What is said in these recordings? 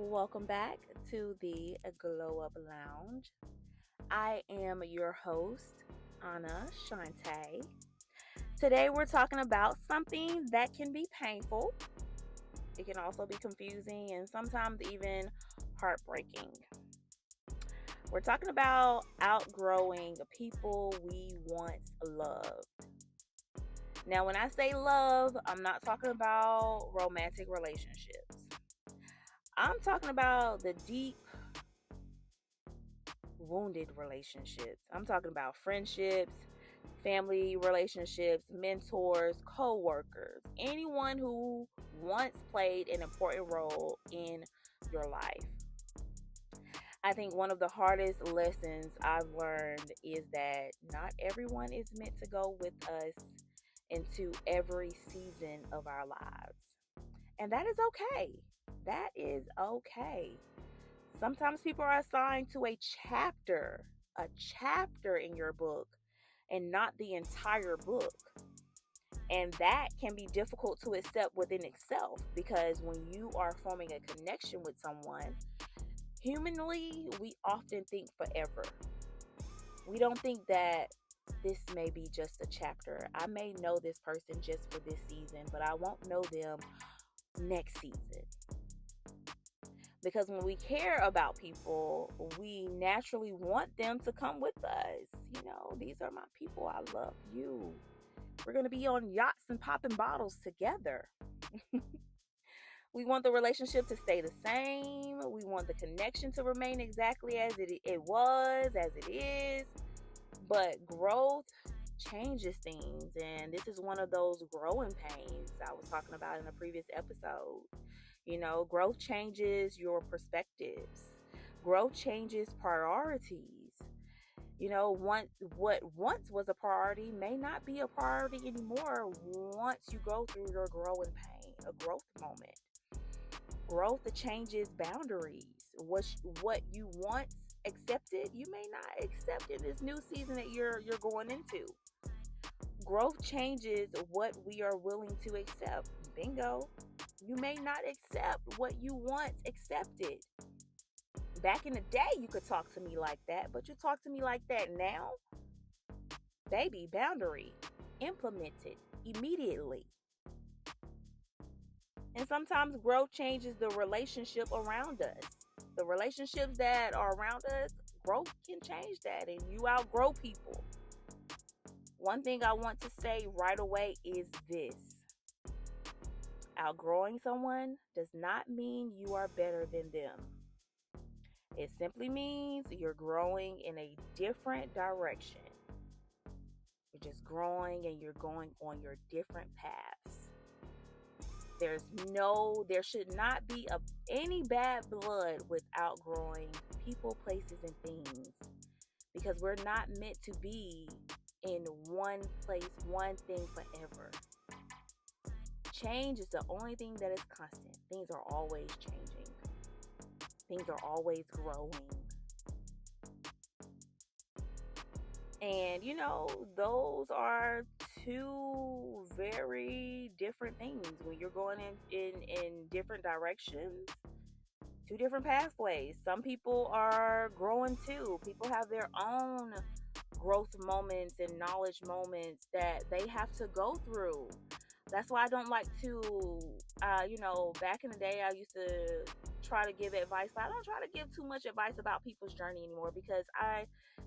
welcome back to the Glow Up Lounge. I am your host, Anna Shante. Today we're talking about something that can be painful. It can also be confusing and sometimes even heartbreaking. We're talking about outgrowing people we once loved. Now, when I say love, I'm not talking about romantic relationships. I'm talking about the deep, wounded relationships. I'm talking about friendships, family relationships, mentors, co workers, anyone who once played an important role in your life. I think one of the hardest lessons I've learned is that not everyone is meant to go with us into every season of our lives. And that is okay. That is okay. Sometimes people are assigned to a chapter in your book, and not the entire book. And that can be difficult to accept within itself because when you are forming a connection with someone, humanly, we often think forever. We don't think that this may be just a chapter. I may know this person just for this season, but I won't know them next season. Because when we care about people, we naturally want them to come with us. These are my people. I love you. We're going to be on yachts and popping bottles together. We want the relationship to stay the same. We want the connection to remain exactly as it was, as it is. But growth changes things. And this is one of those growing pains I was talking about in a previous episode. Growth changes your perspectives. Growth changes priorities. What once was a priority may not be a priority anymore once you go through your growing pain, a growth moment. Growth changes boundaries. What you once accepted, you may not accept in this new season that you're going into. Growth changes what we are willing to accept. Bingo. You may not accept what you once accepted. Back in the day, you could talk to me like that, but you talk to me like that now? Baby, boundary. Implemented immediately. And sometimes growth changes the relationship around us. The relationships that are around us, growth can change that, and you outgrow people. One thing I want to say right away is this. Outgrowing someone does not mean you are better than them. It simply means you're growing in a different direction. You're just growing and you're going on your different paths. There should not be any bad blood with outgrowing people, places, and things. Because we're not meant to be in one place, one thing forever. Change is the only thing that is constant. Things are always changing. Things are always growing. And, those are two very different things. When you're going in different directions, two different pathways. Some people are growing too. People have their own growth moments and knowledge moments that they have to go through. That's why I don't like to, back in the day, I used to try to give advice, but I don't try to give too much advice about people's journey anymore because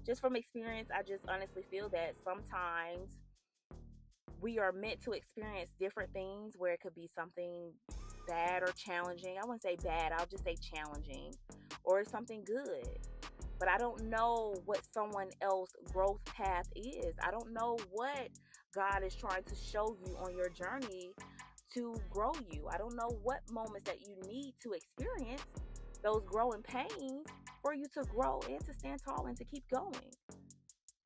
just from experience, I just honestly feel that sometimes we are meant to experience different things where it could be something bad or challenging. I wouldn't say bad, I'll just say challenging, or something good. But I don't know what someone else's growth path is. I don't know what God is trying to show you on your journey to grow you. I don't know what moments that you need to experience those growing pains for you to grow and to stand tall and to keep going.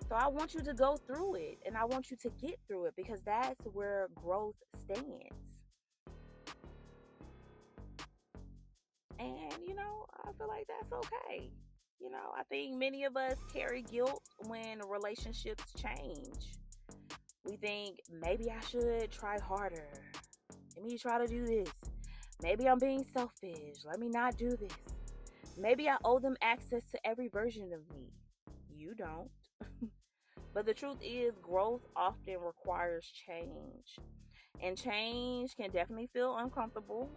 So I want you to go through it and I want you to get through it because that's where growth stands. And, I feel like that's okay. I think many of us carry guilt when relationships change. We think maybe I should try harder. Let me try to do this. Maybe I'm being selfish. Let me not do this. Maybe I owe them access to every version of me. You don't. But the truth is, growth often requires change. And change can definitely feel uncomfortable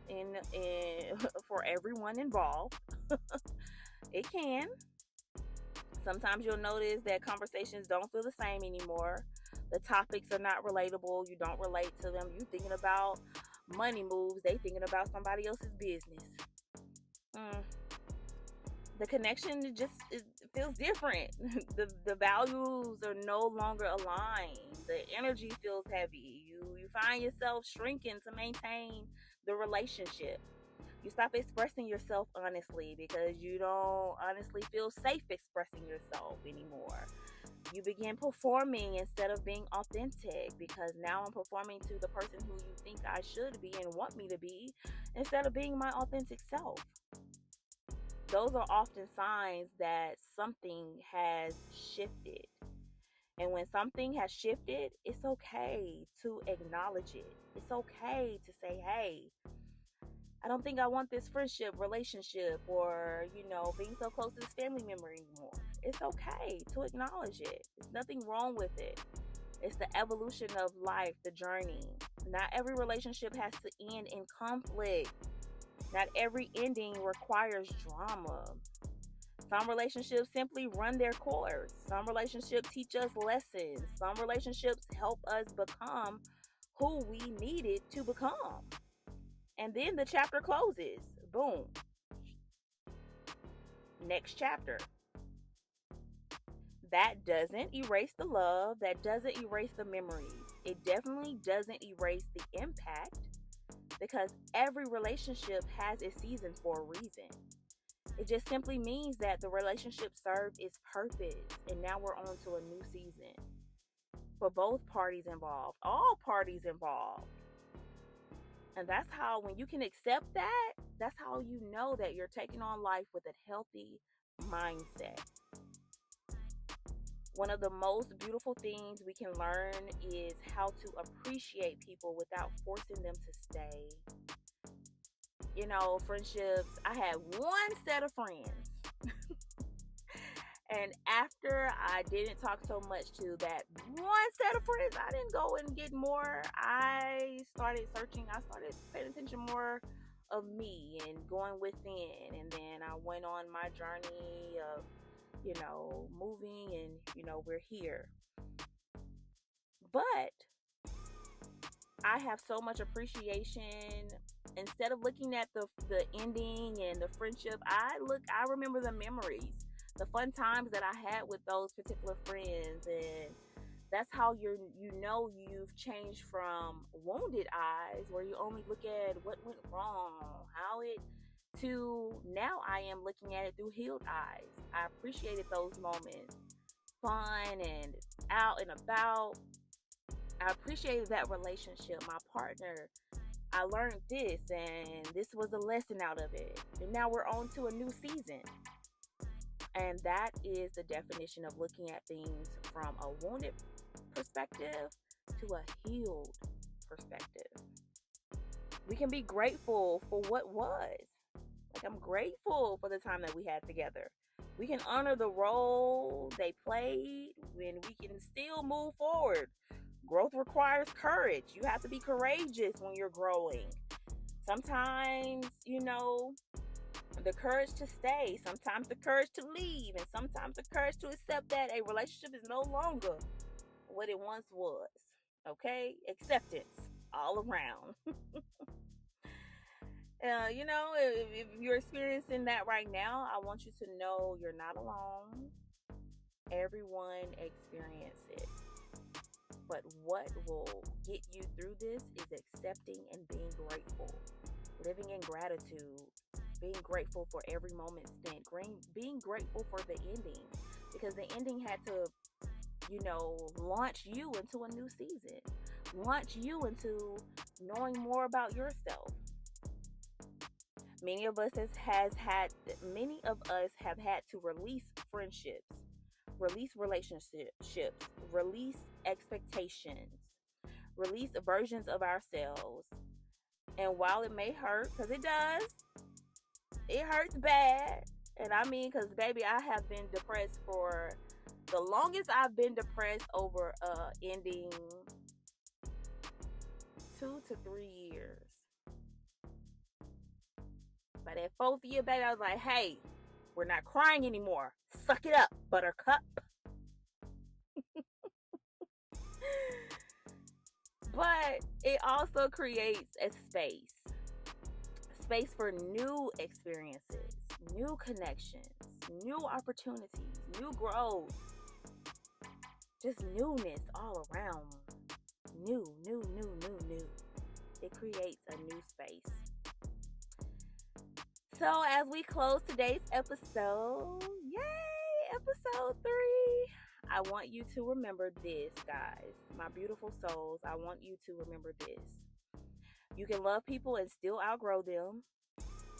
for everyone involved. It can. Sometimes you'll notice that conversations don't feel the same anymore. The topics are not relatable. You don't relate to them. You thinking about money moves. They thinking about somebody else's business. Mm, the connection it feels different. The values are no longer aligned. The energy feels heavy. You find yourself shrinking to maintain the relationship. You stop expressing yourself honestly because you don't honestly feel safe expressing yourself anymore. You begin performing instead of being authentic because now I'm performing to the person who you think I should be and want me to be instead of being my authentic self. Those are often signs that something has shifted. And when something has shifted, it's okay to acknowledge it. It's okay to say, hey, I don't think I want this friendship, relationship, or, being so close to this family member anymore. It's okay to acknowledge it. There's nothing wrong with it. It's the evolution of life, the journey. Not every relationship has to end in conflict. Not every ending requires drama. Some relationships simply run their course. Some relationships teach us lessons. Some relationships help us become who we needed to become. And then the chapter closes. Boom. Next chapter. That doesn't erase the love. That doesn't erase the memories. It definitely doesn't erase the impact because every relationship has a season for a reason. It just simply means that the relationship served its purpose and now we're on to a new season for both parties involved, all parties involved. And that's how, when you can accept that, that's how you know that you're taking on life with a healthy mindset. One of the most beautiful things we can learn is how to appreciate people without forcing them to stay. Friendships, I had one set of friends. And after I didn't talk so much to that one set of friends, I didn't go and get more. I started searching, I started paying attention more of me and going within. And then I went on my journey of, moving and, we're here. But I have so much appreciation. Instead of looking at the ending and the friendship, I remember the memories, the fun times that I had with those particular friends, and that's how you've changed from wounded eyes where you only look at what went wrong, how it to now I am looking at it through healed eyes. I appreciated those moments, fun and out and about. I appreciated that relationship, my partner. I learned this, and this was a lesson out of it. And now we're on to a new season. And that is the definition of looking at things from a wounded perspective to a healed perspective. We can be grateful for what was. Like, I'm grateful for the time that we had together. We can honor the role they played when we can still move forward. Growth requires courage. You have to be courageous when you're growing. Sometimes, the courage to stay, sometimes the courage to leave, and sometimes the courage to accept that a relationship is no longer what it once was. Okay? Acceptance all around. If you're experiencing that right now, I want you to know you're not alone. Everyone experiences it. But what will get you through this is accepting and being grateful, living in gratitude, being grateful for every moment spent, being grateful for the ending, because the ending had to, launch you into a new season, launch you into knowing more about yourself. Many of us have had to release friendships, release relationships, release expectations, release versions of ourselves, And while it may hurt, because it does, it hurts bad. And I mean, because baby, I have been depressed for the longest. I've been depressed over ending 2 to 3 years. By that fourth year, baby, I was like, hey, we're not crying anymore. Suck it up, buttercup. But it also creates a space for new experiences, new connections, new opportunities, new growth, just newness all around. New. It creates a new space. So as we close today's episode, yay, episode 3, I want you to remember this, guys. My beautiful souls, I want you to remember this. You can love people and still outgrow them.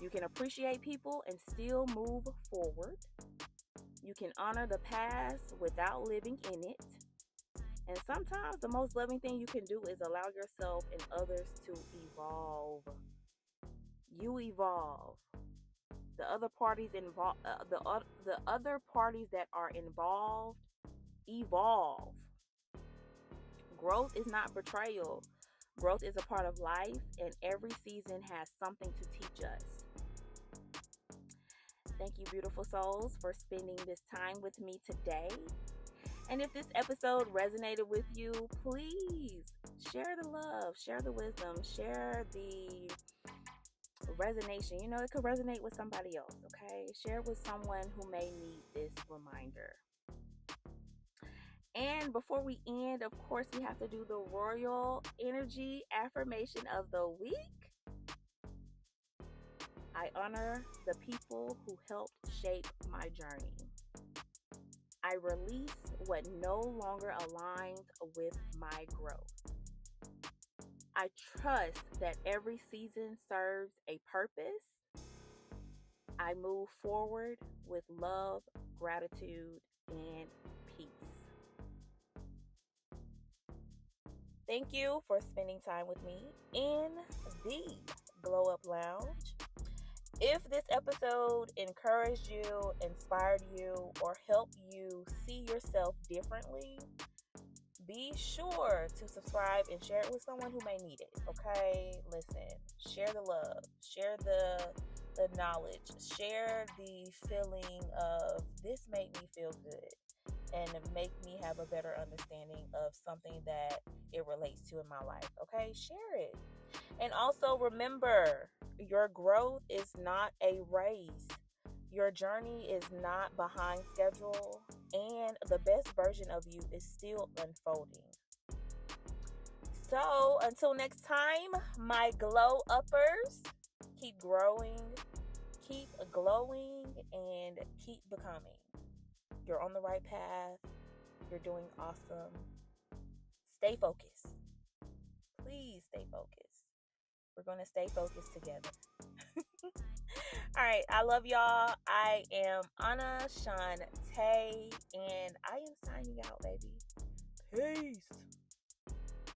You can appreciate people and still move forward. You can honor the past without living in it. And sometimes the most loving thing you can do is allow yourself and others to evolve. You evolve. The other parties involved, the other parties that are involved, evolve. Growth is not betrayal. Growth is a part of life, and every season has something to teach us. Thank you, beautiful souls, for spending this time with me today. And if this episode resonated with you, please share the love, share the wisdom, share the resonation. You know, it could resonate with somebody else, okay? Share with someone who may need this reminder. And before we end, of course, we have to do the royal energy affirmation of the week. I honor the people who helped shape my journey. I release what no longer aligns with my growth. I trust that every season serves a purpose. I move forward with love, gratitude, and peace. Thank you for spending time with me in the Glow Up Lounge. If this episode encouraged you, inspired you, or helped you see yourself differently, be sure to subscribe and share it with someone who may need it, okay? Listen, share the love, share the knowledge, share the feeling of this made me feel good and make me have a better understanding of something that it relates to in my life, okay? Share it. And also remember, your growth is not a race. Your journey is not behind schedule, and the best version of you is still unfolding. So until next time, my glow uppers, keep growing, keep glowing, and keep becoming. You're on the right path. You're doing awesome. Stay focused. Please stay focused. We're going to stay focused together. All right. I love y'all. I am Anna Shantae, and I am signing out, baby. Peace.